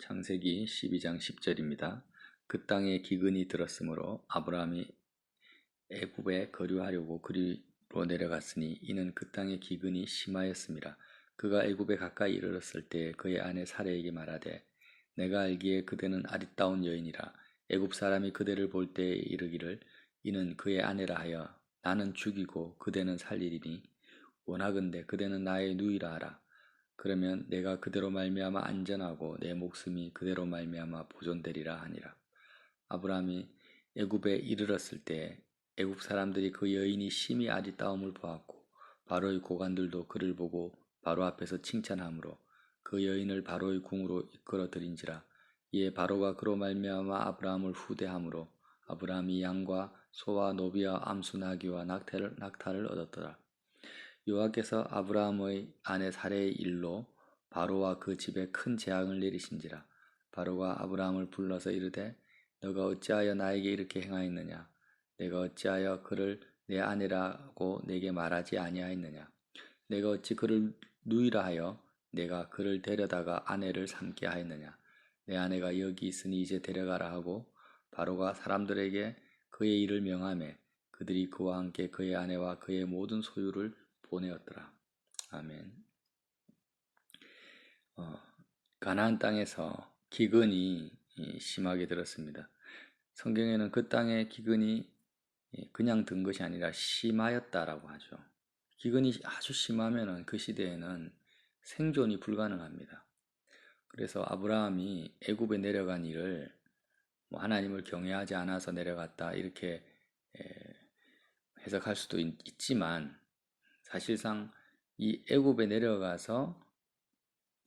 창세기 12장 10절입니다. 그 땅에 기근이 들었으므로 아브라함이 애굽에 거류하려고 그리로 내려갔으니 이는 그 땅에 기근이 심하였습니다. 그가 애굽에 가까이 이르렀을 때 그의 아내 사레에게 말하되 내가 알기에 그대는 아리따운 여인이라 애굽 사람이 그대를 볼 때에 이르기를 이는 그의 아내라 하여 나는 죽이고 그대는 살리리니 원하건대 그대는 나의 누이라 하라. 그러면 내가 그대로 말미암아 안전하고 내 목숨이 그대로 말미암아 보존되리라 하니라. 아브라함이 애굽에 이르렀을 때 애굽 사람들이 그 여인이 심히 아리따움을 보았고 바로의 고관들도 그를 보고 바로 앞에서 칭찬하므로 그 여인을 바로의 궁으로 이끌어 들인지라. 이에 바로가 그로 말미암아 아브라함을 후대함으로 아브라함이 양과 소와 노비와 암수 나귀와 낙타를 얻었더라. 여호와께서 아브라함의 아내 사레의 일로 바로와 그 집에 큰 재앙을 내리신지라. 바로가 아브라함을 불러서 이르되 너가 어찌하여 나에게 이렇게 행하였느냐? 내가 어찌하여 그를 내 아내라고 내게 말하지 아니하였느냐? 내가 어찌 그를 누이라 하여 내가 그를 데려다가 아내를 삼게 하였느냐? 내 아내가 여기 있으니 이제 데려가라 하고 바로가 사람들에게 그의 일을 명하매 그들이 그와 함께 그의 아내와 그의 모든 소유를 보내었더라. 아멘. 가나안 땅에서 기근이 심하게 들었습니다. 성경에는 그 땅에 기근이 그냥 든 것이 아니라 심하였다라고 하죠. 기근이 아주 심하면은 그 시대에는 생존이 불가능합니다. 그래서 아브라함이 애굽에 내려간 일을 하나님을 경외하지 않아서 내려갔다 이렇게 해석할 수도 있지만 사실상 이 애굽에 내려가서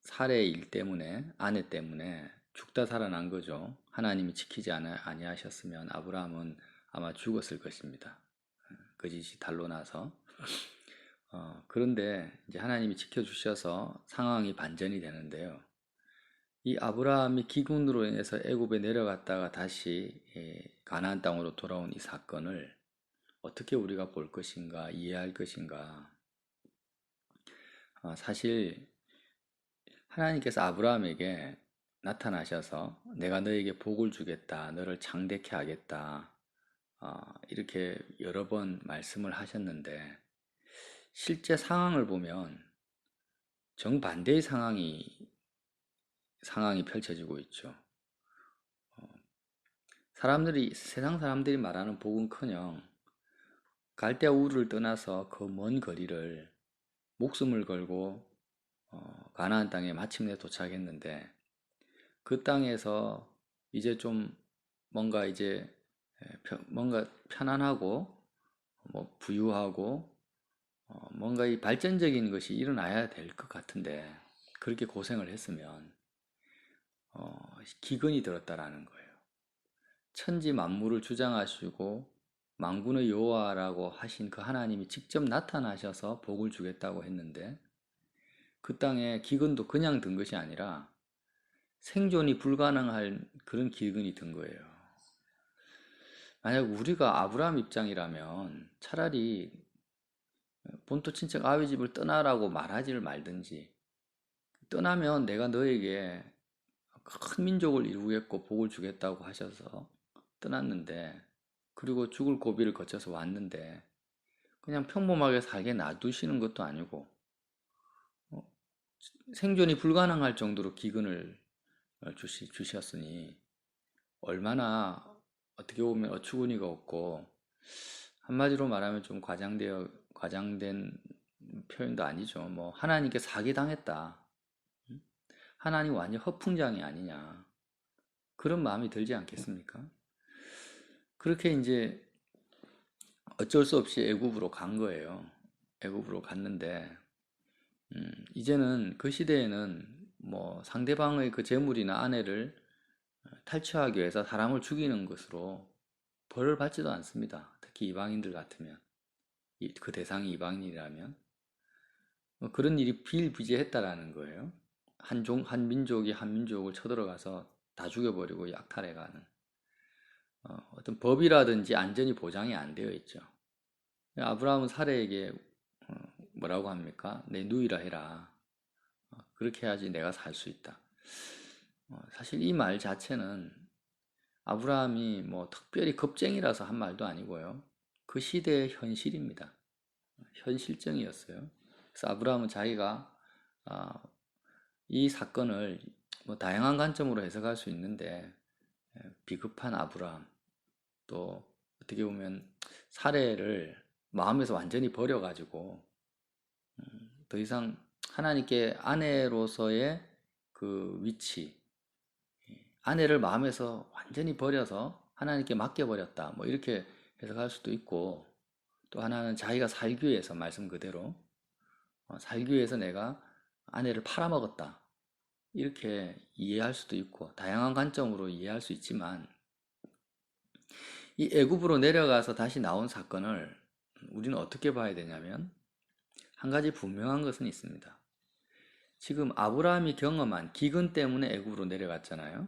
사례의 일 때문에 아내 때문에 죽다 살아난 거죠. 하나님이 지키지 아니하셨으면 아브라함은 아마 죽었을 것입니다. 그 짓이 달로 나서 그런데 이제 하나님이 지켜주셔서 상황이 반전이 되는데요. 이 아브라함이 기근으로 인해서 애굽에 내려갔다가 다시 가나안 땅으로 돌아온 이 사건을 어떻게 우리가 볼 것인가 이해할 것인가. 사실 하나님께서 아브라함에게 나타나셔서 내가 너에게 복을 주겠다, 너를 장대케 하겠다 이렇게 여러 번 말씀을 하셨는데 실제 상황을 보면 정반대의 상황이 펼쳐지고 있죠. 세상 사람들이 말하는 복은커녕 갈대아 우르를 떠나서 그 먼 거리를 목숨을 걸고 가나안 땅에 마침내 도착했는데 그 땅에서 이제 좀 뭔가 뭔가 편안하고 부유하고 뭔가 이 발전적인 것이 일어나야 될 것 같은데 그렇게 고생을 했으면 기근이 들었다라는 거예요. 천지 만물을 주장하시고 만군의 여호와라고 하신 그 하나님이 직접 나타나셔서 복을 주겠다고 했는데 그 땅에 기근도 그냥 든 것이 아니라 생존이 불가능할 그런 기근이 든 거예요. 만약 우리가 아브라함 입장이라면 차라리 본토 친척 아비 집을 떠나라고 말하지를 말든지 떠나면 내가 너에게 큰 민족을 이루겠고 복을 주겠다고 하셔서 떠났는데 그리고 죽을 고비를 거쳐서 왔는데 그냥 평범하게 살게 놔두시는 것도 아니고 생존이 불가능할 정도로 기근을 주셨으니 얼마나 어떻게 보면 어처구니가 없고 한마디로 말하면 좀 과장된 표현도 아니죠. 하나님께 사기당했다. 하나님 완전 허풍장이 아니냐. 그런 마음이 들지 않겠습니까? 그렇게 이제 어쩔 수 없이 애굽으로 간 거예요. 애굽으로 갔는데 이제는 그 시대에는 상대방의 그 재물이나 아내를 탈취하기 위해서 사람을 죽이는 것으로 벌을 받지도 않습니다. 특히 이방인들 같으면 그 대상이 이방인이라면 그런 일이 비일비재했다라는 거예요. 한 민족이 한 민족을 쳐들어가서 다 죽여버리고 약탈해가는 어떤 법이라든지 안전이 보장이 안 되어 있죠. 아브라함은 사레에게 뭐라고 합니까? 내 누이라 해라. 그렇게 해야지 내가 살 수 있다. 사실 이 말 자체는 아브라함이 뭐 특별히 겁쟁이라서 한 말도 아니고요. 그 시대의 현실입니다. 현실정이었어요. 그래서 아브라함은 자기가 아, 이 사건을 뭐 다양한 관점으로 해석할 수 있는데 비겁한 아브라함, 또 어떻게 보면 사례를 마음에서 완전히 버려가지고 더 이상 하나님께 아내로서의 그 위치, 아내를 마음에서 완전히 버려서 하나님께 맡겨버렸다, 뭐 이렇게 해석할 수도 있고, 또 하나는 자기가 살기 위해서, 말씀 그대로 살기 위해서 내가 아내를 팔아먹었다, 이렇게 이해할 수도 있고, 다양한 관점으로 이해할 수 있지만, 이 애굽으로 내려가서 다시 나온 사건을 우리는 어떻게 봐야 되냐면, 한 가지 분명한 것은 있습니다. 지금 아브라함이 경험한 기근 때문에 애굽으로 내려갔잖아요.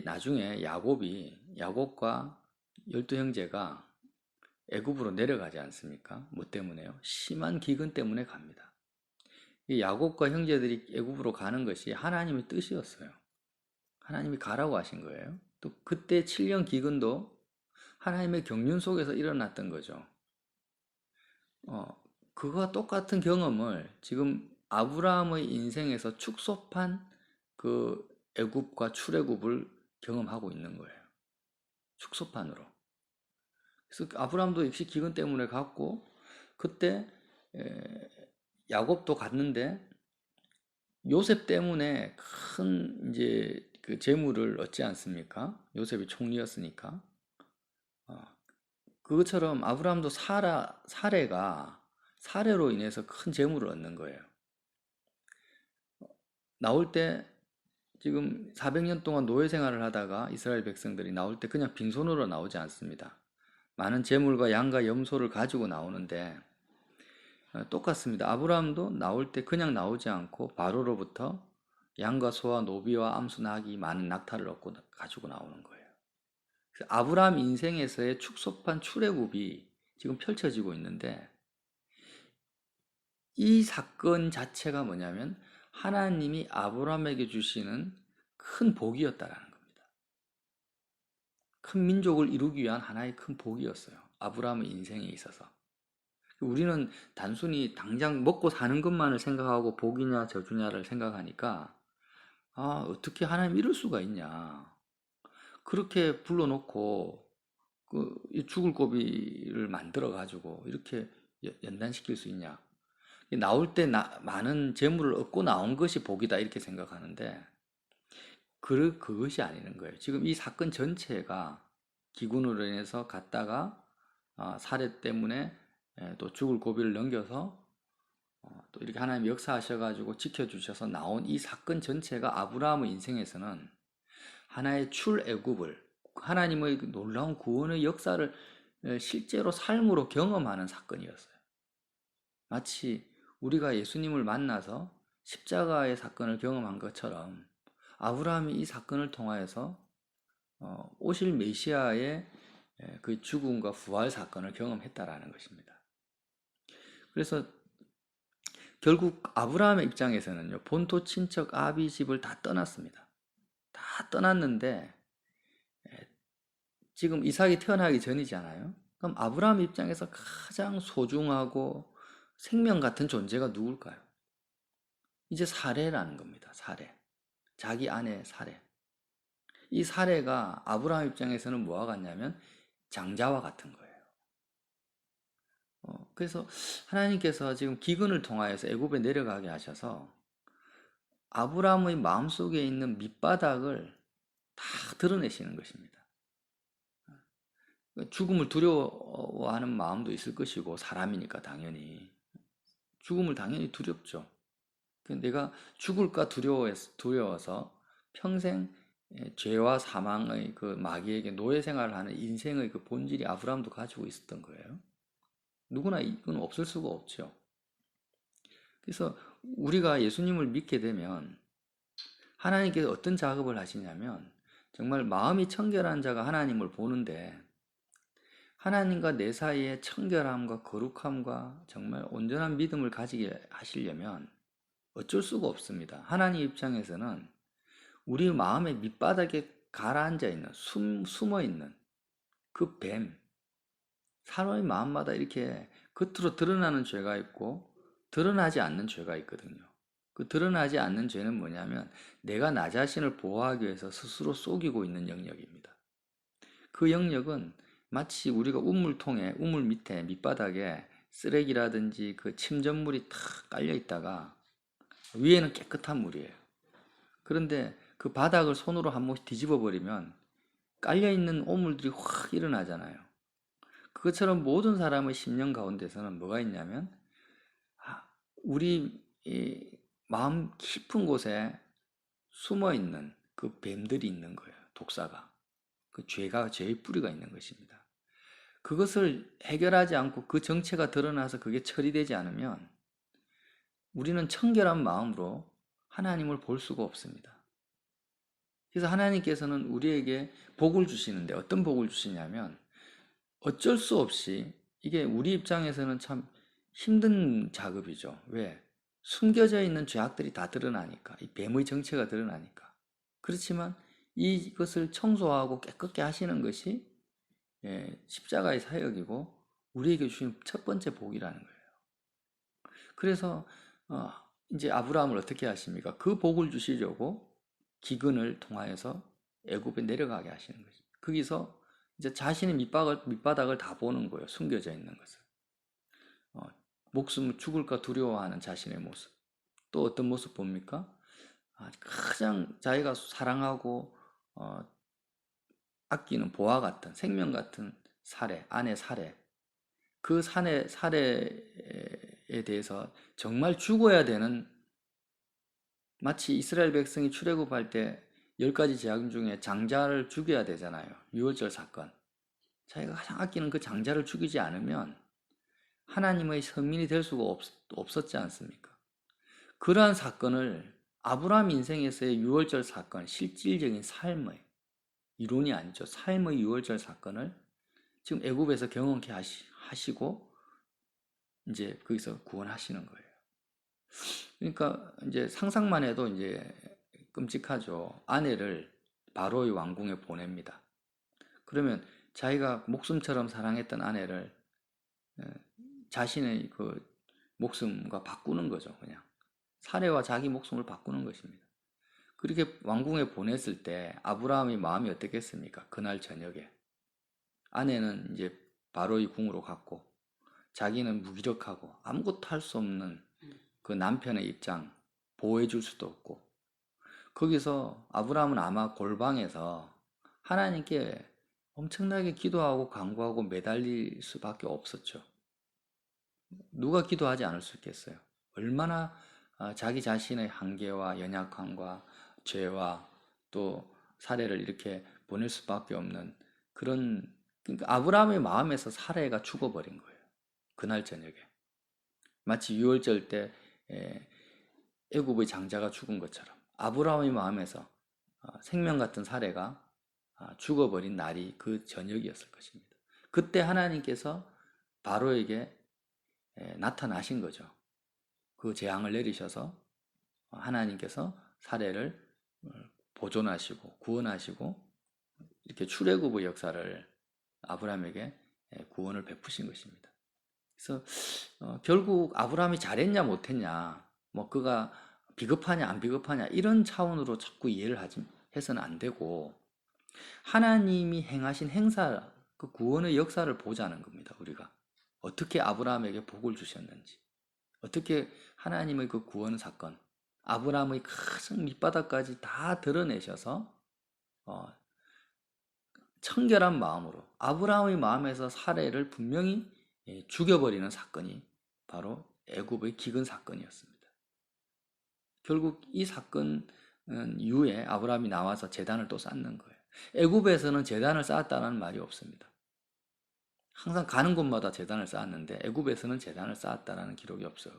나중에 야곱과 12형제가 애굽으로 내려가지 않습니까? 뭐 때문에요? 심한 기근 때문에 갑니다. 이 야곱과 형제들이 애굽으로 가는 것이 하나님의 뜻이었어요. 하나님이 가라고 하신 거예요. 또 그때 7년 기근도 하나님의 경륜 속에서 일어났던 거죠. 그와 똑같은 경험을 지금 아브라함의 인생에서 축소판 그 애굽과 출애굽을 경험하고 있는 거예요. 축소판으로. 그래서 아브라함도 역시 기근 때문에 갔고, 그때 야곱도 갔는데 요셉 때문에 큰 이제 그 재물을 얻지 않습니까? 요셉이 총리였으니까. 그것처럼 아브라함도 사례로 인해서 큰 재물을 얻는 거예요. 나올 때 지금 400년 동안 노예 생활을 하다가 이스라엘 백성들이 나올 때 그냥 빈손으로 나오지 않습니다. 많은 재물과 양과 염소를 가지고 나오는데 똑같습니다. 아브라함도 나올 때 그냥 나오지 않고 바로로부터 양과 소와 노비와 암수 나귀 많은 낙타를 얻고 가지고 나오는 거예요. 그래서 아브라함 인생에서의 축소판 출애굽이 지금 펼쳐지고 있는데, 이 사건 자체가 뭐냐면 하나님이 아브라함에게 주시는 큰 복이었다라는 겁니다. 큰 민족을 이루기 위한 하나의 큰 복이었어요. 아브라함의 인생에 있어서. 우리는 단순히 당장 먹고 사는 것만을 생각하고 복이냐 저주냐를 생각하니까, 어떻게 하나님 이럴 수가 있냐. 그렇게 불러놓고 죽을 고비를 만들어 가지고 이렇게 연단시킬 수 있냐. 나올 때 많은 재물을 얻고 나온 것이 복이다, 이렇게 생각하는데 그것이 아니는 거예요. 지금 이 사건 전체가 기근으로 인해서 갔다가 살해 때문에 또 죽을 고비를 넘겨서 또 이렇게 하나님 역사하셔가지고 지켜주셔서 나온 이 사건 전체가 아브라함의 인생에서는 하나의 출애굽을, 하나님의 놀라운 구원의 역사를 실제로 삶으로 경험하는 사건이었어요. 마치 우리가 예수님을 만나서 십자가의 사건을 경험한 것처럼 아브라함이 이 사건을 통하여서 오실 메시아의 그 죽음과 부활 사건을 경험했다라는 것입니다. 그래서 결국 아브라함의 입장에서는요, 본토 친척 아비 집을 다 떠났습니다. 다 떠났는데 지금 이삭이 태어나기 전이잖아요. 그럼 아브라함 입장에서 가장 소중하고 생명 같은 존재가 누굴까요? 이제 사레라는 겁니다. 사레. 자기 아내 사레. 이 사레가 아브라함 입장에서는 뭐와 같냐면 장자와 같은 거예요. 그래서 하나님께서 지금 기근을 통하여서 애굽에 내려가게 하셔서 아브라함의 마음속에 있는 밑바닥을 다 드러내시는 것입니다. 죽음을 두려워하는 마음도 있을 것이고, 사람이니까 당연히 죽음을 당연히 두렵죠. 내가 죽을까 두려워서 평생 죄와 사망의 그 마귀에게 노예 생활을 하는 인생의 그 본질이 아브라함도 가지고 있었던 거예요. 누구나 이건 없을 수가 없죠. 그래서 우리가 예수님을 믿게 되면 하나님께서 어떤 작업을 하시냐면, 정말 마음이 청결한 자가 하나님을 보는데, 하나님과 내 사이에 청결함과 거룩함과 정말 온전한 믿음을 가지게 하시려면 어쩔 수가 없습니다. 하나님 입장에서는 우리 마음의 밑바닥에 가라앉아 있는, 숨어 있는 그 뱀, 사람의 마음마다 이렇게 겉으로 드러나는 죄가 있고 드러나지 않는 죄가 있거든요. 그 드러나지 않는 죄는 뭐냐면 내가 나 자신을 보호하기 위해서 스스로 속이고 있는 영역입니다. 그 영역은 마치 우리가 우물통에, 우물 밑에 밑바닥에 쓰레기라든지 그 침전물이 탁 깔려 있다가 위에는 깨끗한 물이에요. 그런데 그 바닥을 손으로 한 번씩 뒤집어 버리면 깔려 있는 오물들이 확 일어나잖아요. 그것처럼 모든 사람의 심령 가운데서는 뭐가 있냐면 우리 마음 깊은 곳에 숨어 있는 그 뱀들이 있는 거예요. 독사가. 그 죄가, 죄의 뿌리가 있는 것입니다. 그것을 해결하지 않고 그 정체가 드러나서 그게 처리되지 않으면 우리는 청결한 마음으로 하나님을 볼 수가 없습니다. 그래서 하나님께서는 우리에게 복을 주시는데 어떤 복을 주시냐면 어쩔 수 없이 이게 우리 입장에서는 참 힘든 작업이죠. 왜? 숨겨져 있는 죄악들이 다 드러나니까. 이 뱀의 정체가 드러나니까. 그렇지만 이것을 청소하고 깨끗게 하시는 것이 십자가의 사역이고 우리에게 주신 첫 번째 복이라는 거예요. 그래서 이제 아브라함을 어떻게 하십니까? 그 복을 주시려고 기근을 통하여서 애굽에 내려가게 하시는 거죠. 거기서 이제 자신의 밑바닥을 다 보는 거예요. 숨겨져 있는 것을. 목숨을 죽을까 두려워하는 자신의 모습. 또 어떤 모습 봅니까? 가장 자기가 사랑하고 아끼는 보화 같은 생명 같은 사례, 아내 사례. 그 사례에 대해서 정말 죽어야 되는 마치 이스라엘 백성이 출애굽할 때 10가지 재앙 중에 장자를 죽여야 되잖아요. 유월절 사건. 자기가 가장 아끼는 그 장자를 죽이지 않으면 하나님의 선민이 될 수가 없었지 않습니까? 그러한 사건을 아브라함 인생에서의 유월절 사건, 실질적인 삶의 이론이 아니죠. 삶의 유월절 사건을 지금 애굽에서 경험케 하시고 이제 거기서 구원하시는 거예요. 그러니까 이제 상상만 해도 이제 끔찍하죠. 아내를 바로의 왕궁에 보냅니다. 그러면 자기가 목숨처럼 사랑했던 아내를 자신의 그 목숨과 바꾸는 거죠. 그냥 사례와 자기 목숨을 바꾸는 것입니다. 그렇게 왕궁에 보냈을 때 아브라함의 마음이 어땠겠습니까? 그날 저녁에 아내는 이제 바로의 궁으로 갔고 자기는 무기력하고 아무것도 할 수 없는 그 남편의 입장 보호해 줄 수도 없고 거기서 아브라함은 아마 골방에서 하나님께 엄청나게 기도하고 간구하고 매달릴 수밖에 없었죠. 누가 기도하지 않을 수 있겠어요? 얼마나 자기 자신의 한계와 연약함과 죄와 또 사례를 이렇게 보낼 수밖에 없는 그런 그러니까 아브라함의 마음에서 사례가 죽어버린 거예요. 그날 저녁에 마치 유월절 때 애굽의 장자가 죽은 것처럼 아브라함의 마음에서 생명 같은 사례가 죽어버린 날이 그 저녁이었을 것입니다. 그때 하나님께서 바로에게 나타나신 거죠. 그 재앙을 내리셔서 하나님께서 사례를 보존하시고 구원하시고 이렇게 출애굽의 역사를 아브라함에게 구원을 베푸신 것입니다. 그래서 결국 아브라함이 잘했냐 못했냐 뭐 그가 비겁하냐 안 비겁하냐 이런 차원으로 자꾸 이해를 해서는 안 되고 하나님이 행하신 행사 그 구원의 역사를 보자는 겁니다. 우리가 어떻게 아브라함에게 복을 주셨는지 어떻게 하나님의 그 구원 사건 아브라함의 가장 밑바닥까지 다 드러내셔서 청결한 마음으로 아브라함의 마음에서 사례를 분명히 죽여버리는 사건이 바로 애굽의 기근 사건이었습니다. 결국 이 사건 이후에 아브라함이 나와서 제단을 또 쌓는 거예요. 애굽에서는 제단을 쌓았다는 말이 없습니다. 항상 가는 곳마다 제단을 쌓았는데 애굽에서는 제단을 쌓았다는 기록이 없어요.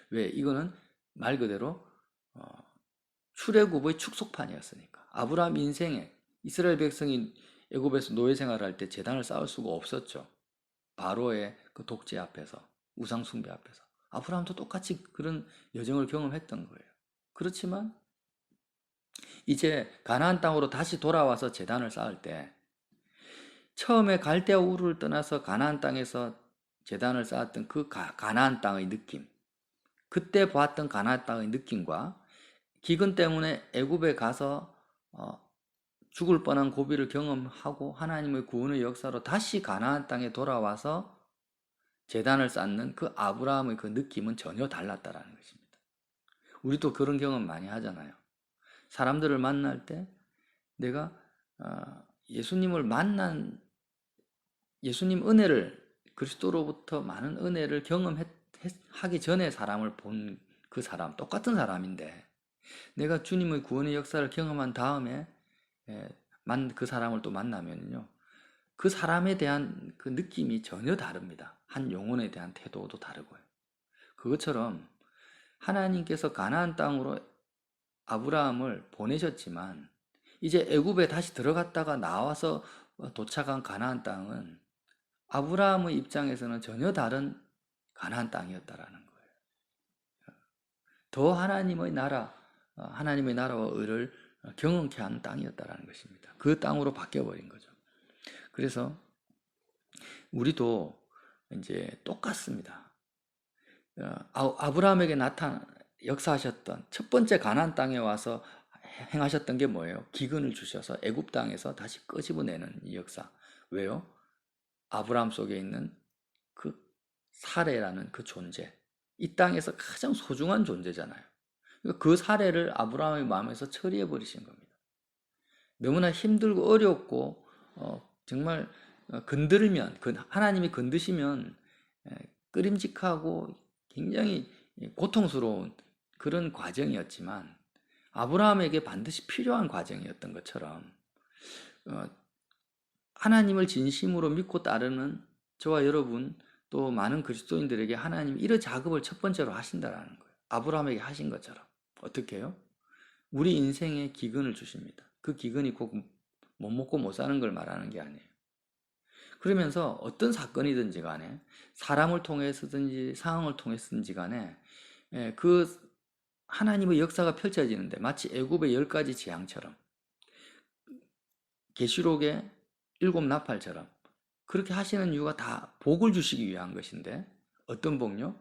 왜? 이거는 말 그대로 출애굽의 축소판이었으니까. 아브라함 인생에 이스라엘 백성이 애굽에서 노예 생활할 때 제단을 쌓을 수가 없었죠. 바로의 그 독재 앞에서 우상 숭배 앞에서 아브라함도 똑같이 그런 여정을 경험했던 거예요. 그렇지만 이제 가나안 땅으로 다시 돌아와서 제단을 쌓을 때 처음에 갈대아 우르를 떠나서 가나안 땅에서 제단을 쌓았던 그 가나안 땅의 느낌, 그때 보았던 가나안 땅의 느낌과 기근 때문에 애굽에 가서 죽을 뻔한 고비를 경험하고 하나님의 구원의 역사로 다시 가나안 땅에 돌아와서 제단을 쌓는 그 아브라함의 그 느낌은 전혀 달랐다라는 것입니다. 우리도 그런 경험 많이 하잖아요. 사람들을 만날 때 내가 예수님을 만난 예수님 은혜를 그리스도로부터 많은 은혜를 경험하기 전에 사람을 본 그 사람, 똑같은 사람인데 내가 주님의 구원의 역사를 경험한 다음에 그 사람을 또 만나면요, 그 사람에 대한 그 느낌이 전혀 다릅니다. 한 영혼에 대한 태도도 다르고요. 그것처럼 하나님께서 가나안 땅으로 아브라함을 보내셨지만 이제 애굽에 다시 들어갔다가 나와서 도착한 가나안 땅은 아브라함의 입장에서는 전혀 다른 가나안 땅이었다라는 거예요. 더 하나님의 나라와 의를 경험케 하는 땅이었다라는 것입니다. 그 땅으로 바뀌어버린 거죠. 그래서 우리도 이제 똑같습니다. 아브라함에게 역사하셨던 첫 번째 가나안 땅에 와서 행하셨던 게 뭐예요? 기근을 주셔서 애굽 땅에서 다시 끄집어내는 이 역사. 왜요? 아브라함 속에 있는 그 사레라는 그 존재, 이 땅에서 가장 소중한 존재잖아요. 그 사례를 아브라함의 마음에서 처리해 버리신 겁니다. 너무나 힘들고 어렵고 정말 건드리면 하나님이 건드시면 끄림직하고 굉장히 고통스러운 그런 과정이었지만 아브라함에게 반드시 필요한 과정이었던 것처럼 하나님을 진심으로 믿고 따르는 저와 여러분 또 많은 그리스도인들에게 하나님이 이런 작업을 첫 번째로 하신다라는 거예요. 아브라함에게 하신 것처럼. 어떻게 해요? 우리 인생에 기근을 주십니다. 그 기근이 꼭 못 먹고 못 사는 걸 말하는 게 아니에요. 그러면서 어떤 사건이든지 간에 사람을 통해서든지 상황을 통해서든지 간에 그 하나님의 역사가 펼쳐지는데 마치 애굽의 10가지 재앙처럼 계시록의 7 나팔처럼 그렇게 하시는 이유가 다 복을 주시기 위한 것인데 어떤 복요?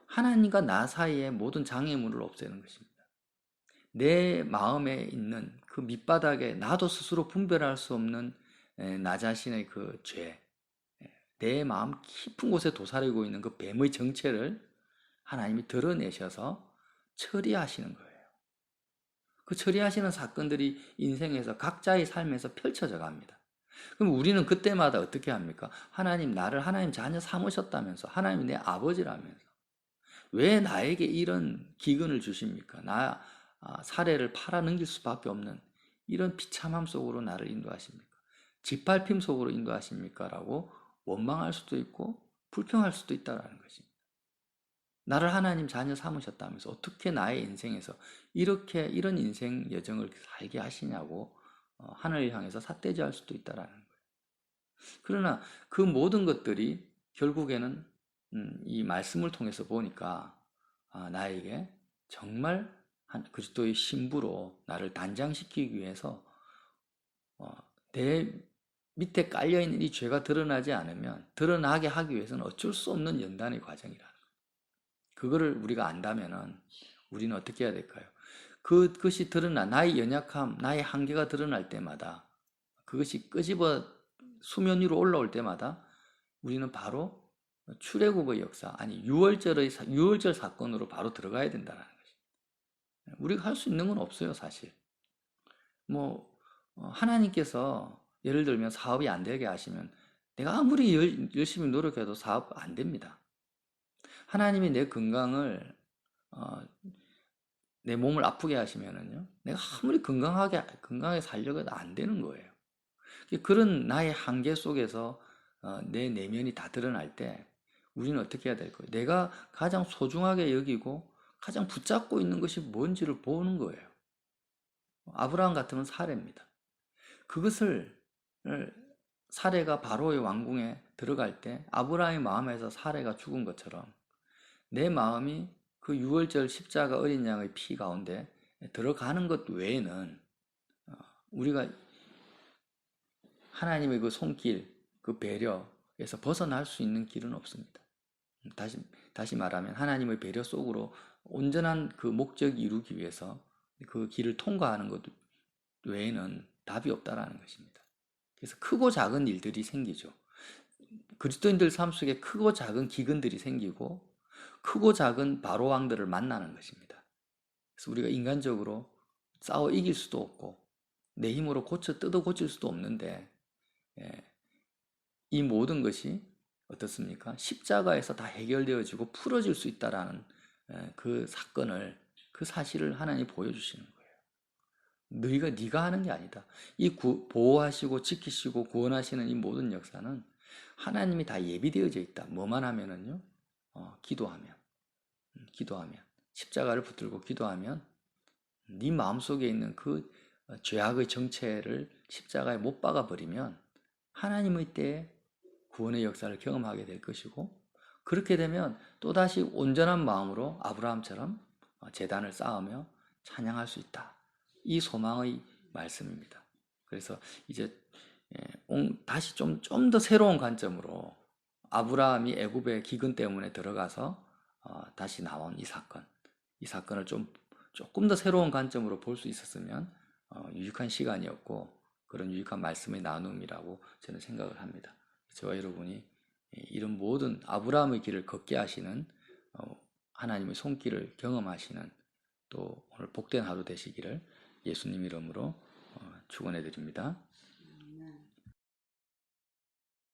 하나님과 나 사이의 모든 장애물을 없애는 것입니다. 내 마음에 있는 그 밑바닥에 나도 스스로 분별할 수 없는 나 자신의 그 죄, 내 마음 깊은 곳에 도사리고 있는 그 뱀의 정체를 하나님이 드러내셔서 처리하시는 거예요. 그 처리하시는 사건들이 인생에서 각자의 삶에서 펼쳐져 갑니다. 그럼 우리는 그때마다 어떻게 합니까? 하나님, 나를 하나님 자녀 삼으셨다면서, 하나님이 내 아버지라면서, 왜 나에게 이런 기근을 주십니까? 사례를 팔아넘길 수밖에 없는 이런 비참함 속으로 나를 인도하십니까? 짓밟힘 속으로 인도하십니까? 라고 원망할 수도 있고 불평할 수도 있다는 것입니다. 나를 하나님 자녀 삼으셨다면서 어떻게 나의 인생에서 이런 인생 여정을 살게 하시냐고 하늘을 향해서 삿대질할 수도 있다는 거예요. 그러나 그 모든 것들이 결국에는 이 말씀을 통해서 보니까 나에게 정말 그리스도의 신부로 나를 단장시키기 위해서 내 밑에 깔려있는 이 죄가 드러나지 않으면 드러나게 하기 위해서는 어쩔 수 없는 연단의 과정이라는 거예요. 그거를 우리가 안다면은 우리는 어떻게 해야 될까요? 그것이 나의 연약함, 나의 한계가 드러날 때마다 그것이 끄집어 수면 위로 올라올 때마다 우리는 바로 출애굽의 역사, 아니 유월절 사건으로 바로 들어가야 된다는 것입니다. 우리가 할 수 있는 건 없어요, 사실. 하나님께서 예를 들면 사업이 안 되게 하시면 내가 아무리 열심히 노력해도 사업 안 됩니다. 하나님이 내 건강을 내 몸을 아프게 하시면은요, 내가 아무리 건강하게 살려고 해도 안 되는 거예요. 그런 나의 한계 속에서 내 내면이 다 드러날 때 우리는 어떻게 해야 될 거예요? 내가 가장 소중하게 여기고 가장 붙잡고 있는 것이 뭔지를 보는 거예요. 아브라함 같으면 사례입니다. 그것을 사례가 바로의 왕궁에 들어갈 때 아브라함의 마음에서 사례가 죽은 것처럼 내 마음이 그 유월절 십자가 어린 양의 피 가운데 들어가는 것 외에는 우리가 하나님의 그 손길, 그 배려에서 벗어날 수 있는 길은 없습니다. 다시 말하면 하나님의 배려 속으로 온전한 그 목적 이루기 위해서 그 길을 통과하는 것 외에는 답이 없다라는 것입니다. 그래서 크고 작은 일들이 생기죠. 그리스도인들 삶 속에 크고 작은 기근들이 생기고 크고 작은 바로왕들을 만나는 것입니다. 그래서 우리가 인간적으로 싸워 이길 수도 없고 내 힘으로 뜯어 고칠 수도 없는데 이 모든 것이 어떻습니까? 십자가에서 다 해결되어지고 풀어질 수 있다라는 그 사건을, 그 사실을 하나님이 보여주시는 거예요. 네가 하는 게 아니다. 보호하시고 지키시고 구원하시는 이 모든 역사는 하나님이 다 예비되어져 있다. 뭐만 하면은요, 기도하면 십자가를 붙들고 기도하면 네 마음속에 있는 그 죄악의 정체를 십자가에 못 박아 버리면 하나님의 때에 구원의 역사를 경험하게 될 것이고, 그렇게 되면 또다시 온전한 마음으로 아브라함처럼 제단을 쌓으며 찬양할 수 있다. 이 소망의 말씀입니다. 그래서 이제 다시 좀 더 새로운 관점으로 아브라함이 애굽의 기근 때문에 들어가서 다시 나온 이 사건을 조금 더 새로운 관점으로 볼 수 있었으면 유익한 시간이었고 그런 유익한 말씀의 나눔이라고 저는 생각을 합니다. 저와 여러분이 이런 모든 아브라함의 길을 걷게 하시는 하나님의 손길을 경험하시는 또 오늘 복된 하루 되시기를 예수님 이름으로 축원해 드립니다.